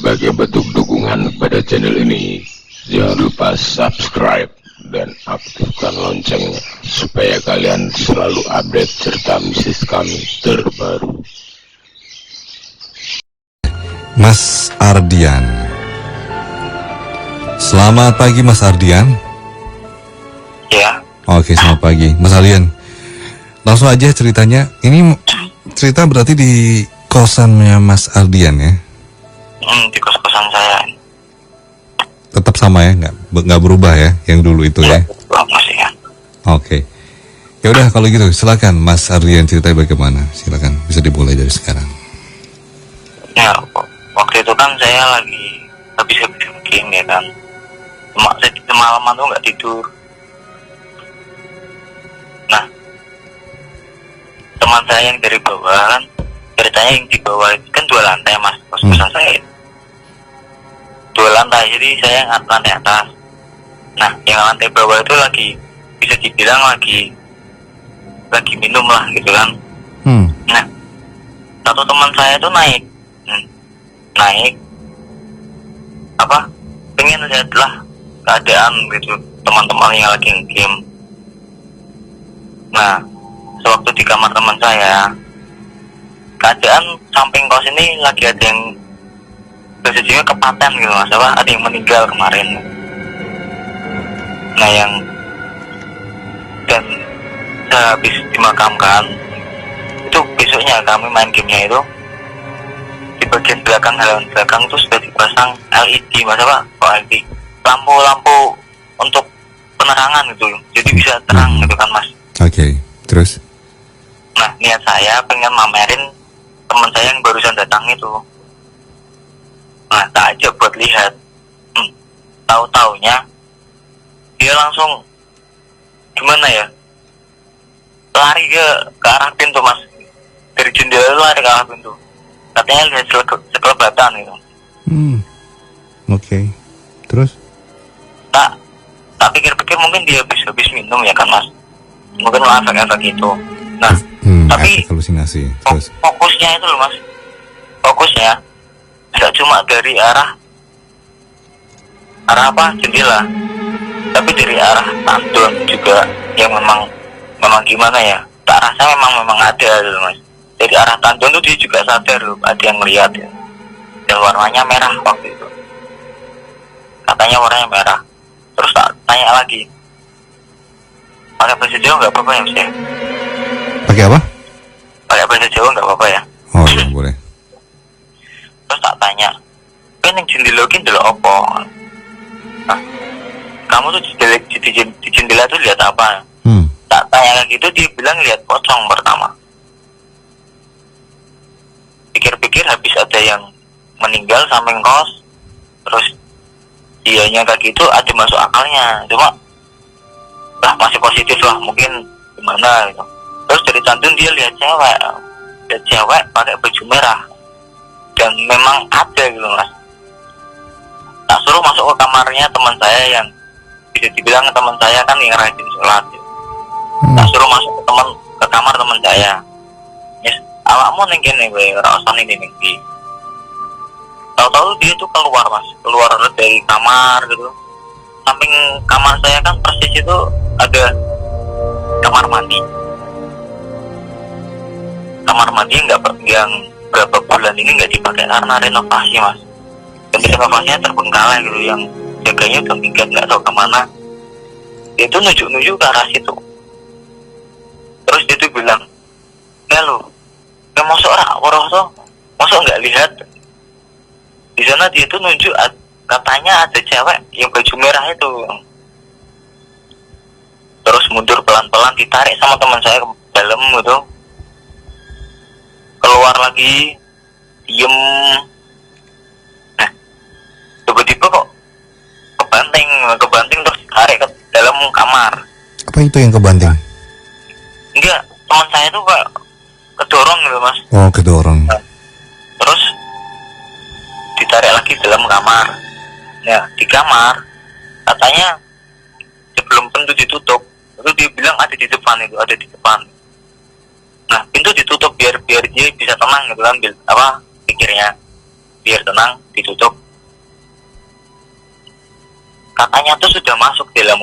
Sebagai bentuk dukungan kepada channel ini, jangan lupa subscribe dan aktifkan loncengnya supaya kalian selalu update cerita mistis kami terbaru. Mas Ardian. Selamat pagi Mas Ardian. Ya. Oke, selamat pagi Mas Ardian. Langsung aja ceritanya. Ini cerita berarti di kosannya Mas Ardian ya? Di kos-kosan saya. Tetap sama ya, nggak berubah ya, yang dulu itu ya? Masih ya. Oke. Ya udah kalau gitu, silakan Mas Ardian ceritanya bagaimana? Silakan, bisa dimulai dari sekarang. Ya, waktu itu kan saya lagi habis game ya kan. Saya semalaman tuh nggak tidur. Nah, teman saya yang dari bawah kan, ceritanya yang di bawah itu kan 2 lantai mas, kos-kosan saya itu 2 lantai, jadi saya yang lantai atas. Nah, yang lantai bawah itu lagi, bisa dibilang lagi minum lah gitu kan. Nah, satu teman saya itu naik pengen lihat lah keadaan gitu teman-teman yang lagi game. Nah, sewaktu di kamar teman saya, keadaan samping kos ini lagi ada yang sejujurnya kepaten gitu mas, ada yang meninggal kemarin. Nah, dan habis dimakamkan itu besoknya kami main gamenya itu di bagian belakang, halaman belakang itu sudah dipasang LED mas, LED lampu untuk penerangan gitu, jadi bisa terang gitu kan mas. Oke, terus? Nah, niat saya pengen mamerin teman saya yang barusan datang itu. Nah, tak aja buat lihat. Tahu-taunya dia langsung gimana ya? Lari ke arah pintu mas. Dari jendela itu lari ke arah pintu. Katanya lihat sekelebatan gitu. Oke. Terus? Tak pikir-pikir mungkin dia habis minum ya kan mas. Mungkin efek-efek itu. Nah, tapi halusinasi. Terus? Fokusnya itu loh mas. Fokusnya nggak cuma dari arah jendela, tapi dari arah tandon juga yang memang gimana ya, tak rasa memang ada loh mas. Dari arah tandon tuh dia juga sadar loh, ada yang melihat ya. Dan warnanya merah waktu itu, katanya warnanya merah. Terus tak tanya lagi, pakai bahasa Jawa nggak apa-apa ya mas ya? Pakai apa? Pakai bahasa Jawa nggak apa-apa ya? Oh iya boleh. Terus tak tanya, kan yang jendela ini adalah apa? Nah, kamu tuh di jendela tuh lihat apa? Tak tanya kayak gitu, dia bilang lihat pocong pertama. Pikir-pikir habis ada yang meninggal samping kos, terus dianya kayak gitu ada masuk akalnya, cuma lah masih positif lah, mungkin gimana gitu. Terus dari tandun dia lihat cewek pakai baju merah. Dan memang ada gitu mas. Tak suruh masuk ke kamarnya teman saya yang bisa dibilang teman saya kan yang rajin sholat gitu. Tak suruh masuk ke kamar teman saya. Yes, awakmu ning kene kowe ora usah ning ndi. Tahu-tahu dia tuh keluar mas, keluar dari kamar gitu. Samping kamar saya kan persis itu ada kamar mandi. Kamar mandi yang berapa bulan ini nggak dipakai karena renovasi mas. Dan renovasinya terbengkalai gitu, yang jaganya udah minggat nggak tahu kemana. Dia tuh nunjuk ke arah situ. Terus dia tuh bilang, lo, masuk orang tuh, masuk nggak lihat? Di sana dia tuh nunjuk, katanya ada cewek yang baju merah itu. Terus mundur pelan-pelan, ditarik sama teman saya ke dalam gitu. Keluar lagi, diem. Nah, tiba-tiba kok kebanting terus tarik ke dalam kamar. Apa itu yang kebanting? Enggak, teman saya tuh kayak kedorong gitu mas. Oh, kedorong. Nah, terus ditarik lagi dalam kamar. Ya, di kamar katanya sebelum pintu ditutup, itu dia bilang ada di depan itu, ada di depan. Nah, pintu ditutup biar dia bisa tenang gitu kan, pikirnya. biar tenang, ditutup. Katanya tuh sudah masuk dalam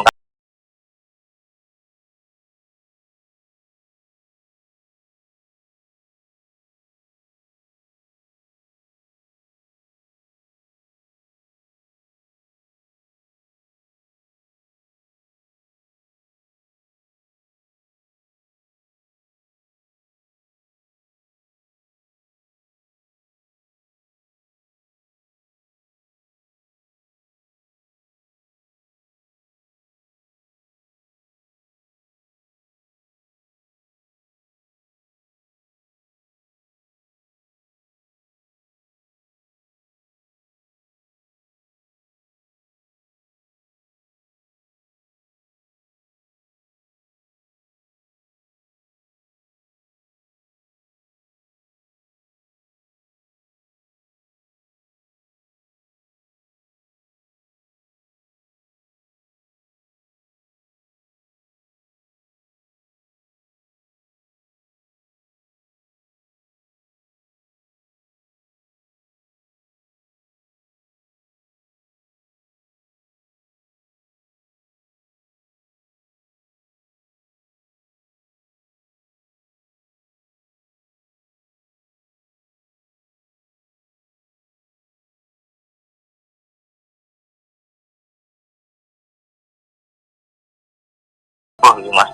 gitu mas.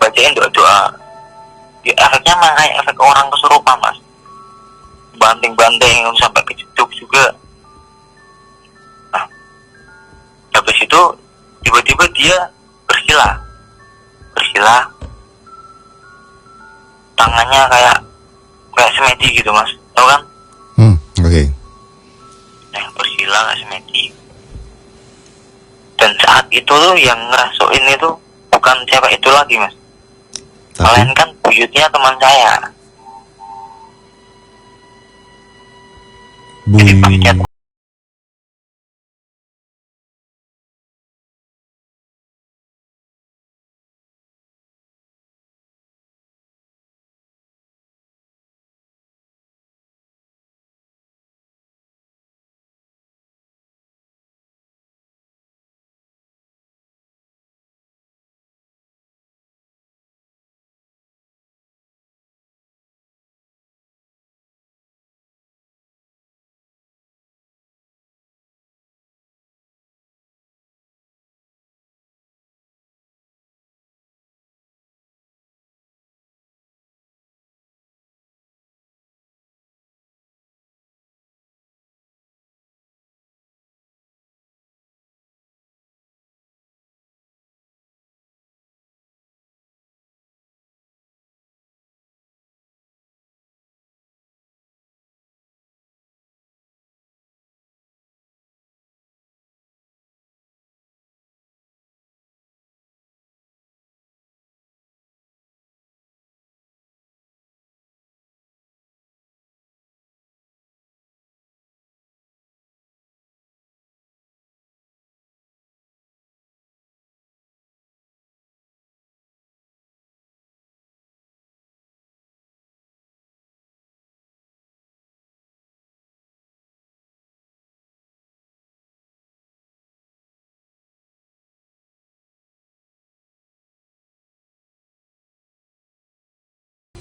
Bacain doa-doa. Ya, efeknya emang kayak efek orang kesurupan mas. Banting-banting sampai kejeduk juga. Nah, habis itu tiba-tiba dia bersila, tangannya kayak semedi gitu mas, tau kan? Oke. Nah, bersila kayak semedi. Dan saat itu tuh yang ngerasuin itu bukan cewek itu lagi mas, melainkan buyutnya teman saya. Jadi buyutnya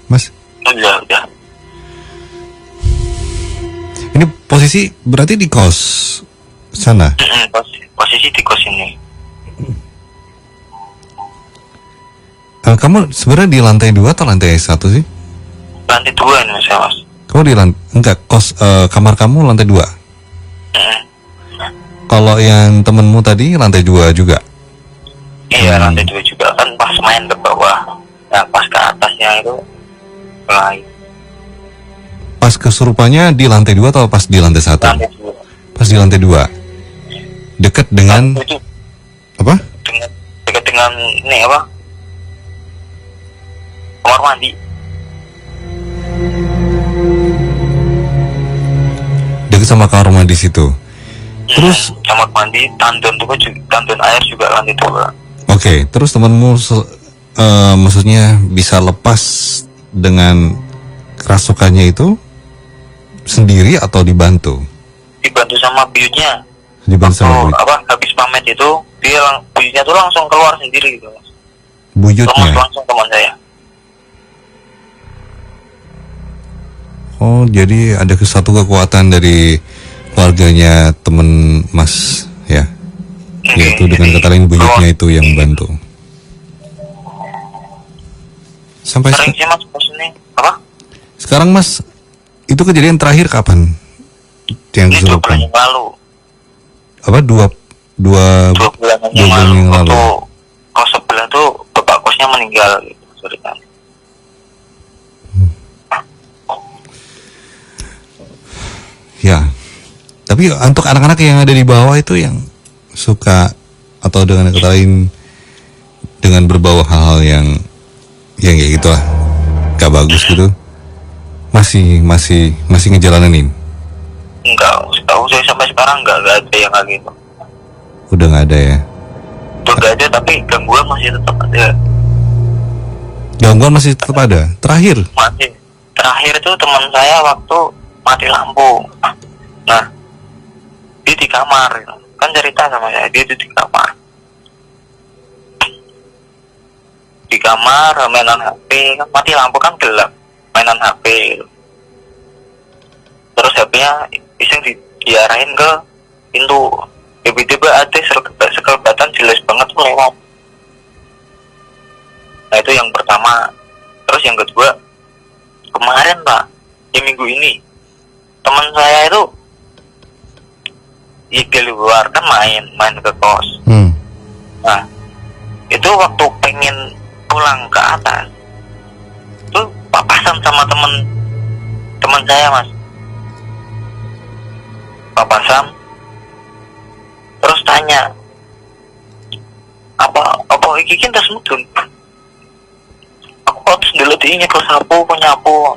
Mas, udah. ini posisi berarti di kos sana? Posisi di kos ini. Kamu sebenarnya di lantai 2 atau lantai 1 sih? Lantai 2 ini saya mas. Kamu di enggak, kamar kamu lantai 2? Kalau yang temenmu tadi lantai 2 juga? Iya, lantai 2 juga kan, pas main ke bawah. Nah, pas ke atasnya itu mulai. Pas kesurupannya di lantai 2 atau pas di lantai 1? Lantai 2. Pas di lantai 2. Dekat dengan itu, apa? dekat dengan ini apa? Kamar mandi. Dekat sama kamar mandi situ. Terus kamar mandi, tandon air juga lantai 2. Oke, terus temanmu maksudnya bisa lepas dengan kerasukannya itu sendiri atau dibantu? Dibantu sama buyutnya. Dibantu sama buyut. Habis pamit itu buyutnya tuh langsung keluar sendiri gitu Mas. Buyutnya? Langsung teman saya. Oh, jadi ada satu kekuatan dari keluarganya teman Mas ya, yaitu dengan kata lain buyutnya itu yang bantu. Sampai sering sih Mas ini apa? Sekarang Mas, itu kejadian terakhir kapan? Yang Ini 2 bulan yang lalu. Apa dua bulan yang lalu? Waktu kos sebelah tuh bapak kosnya meninggal gitu ceritanya. Ya, tapi untuk anak-anak yang ada di bawah itu yang suka atau dengan kata lain dengan berbau hal-hal yang kayak gitu lah, gak bagus gitu, masih ngejalanin? Enggak, setahu saya sampai sekarang enggak ada yang kayak gitu. Udah nggak ada ya? Udah nggak ada, tapi gangguan masih tetap ada. Gangguan masih tetap ada. Terakhir itu teman saya waktu mati lampu. Nah, dia di kamar, kan cerita sama saya, dia itu di kamar. Di kamar mainan HP, kan mati lampu kan gelap, mainan HP. Terus HP-nya iseng diarahin ke pintu. Tiba-tiba ada sekelebatan jelas banget tuh lewat. Nah itu yang pertama. Terus yang kedua, kemarin Pak, ya minggu ini teman saya itu keluar kan main ke kos. Nah itu waktu pengen pulang ke atas itu papasan sama teman saya Mas. Papasan terus tanya apa iki tas mudun. Aku harus dulu nyekel sapu penyapu.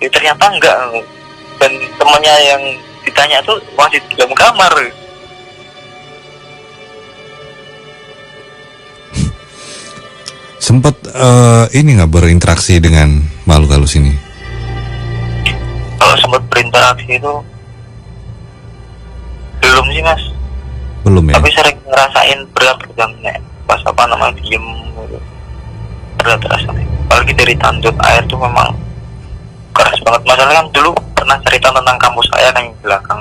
Ya ternyata enggak, dan temannya yang ditanya tuh masih di dalam kamar. Sempat ini nggak berinteraksi dengan makhluk halus ini? Kalau sempat berinteraksi itu belum sih Mas. Belum ya? Tapi sering ngerasain berat gedangnya pas diem gitu. Berat rasanya. Apalagi dari tandut air tuh memang keras banget. Masalahnya kan dulu pernah cerita tentang kampus saya kan yang di belakang.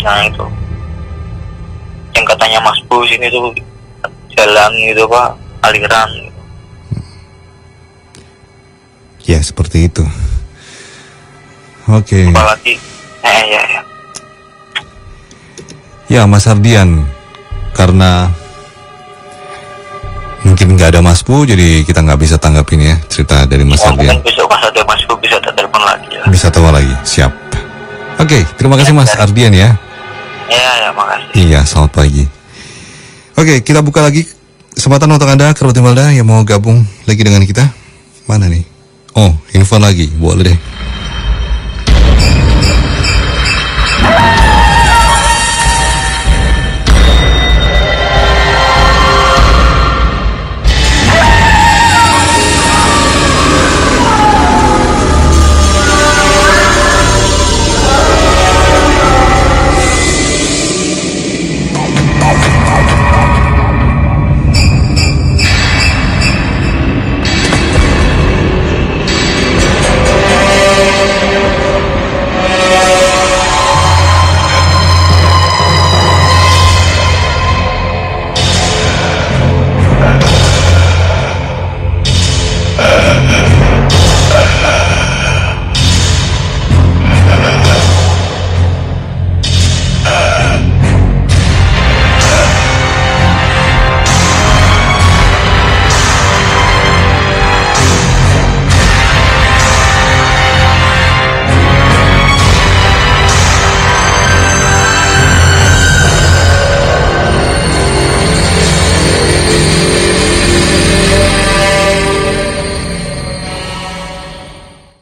Nah itu yang katanya Mas Bus ini tuh jalan gitu Pak, aliran gitu. Ya seperti itu. Oke. Apalagi ya. Ya Mas Ardian, karena mungkin nggak ada Mas Bu, jadi kita nggak bisa tanggapin ya cerita dari Mas Ardian. Mungkin besok pas ada Mas Bu bisa telepon lagi ya. Bisa tahu lagi, siap. Oke, terima kasih Mas Ardian ya. Ya, makasih. Iya, selamat pagi. Oke, kita buka lagi kesempatan untuk Anda, kerabat Imelda yang mau gabung lagi dengan kita. Mana nih? Oh, info lagi, boleh deh.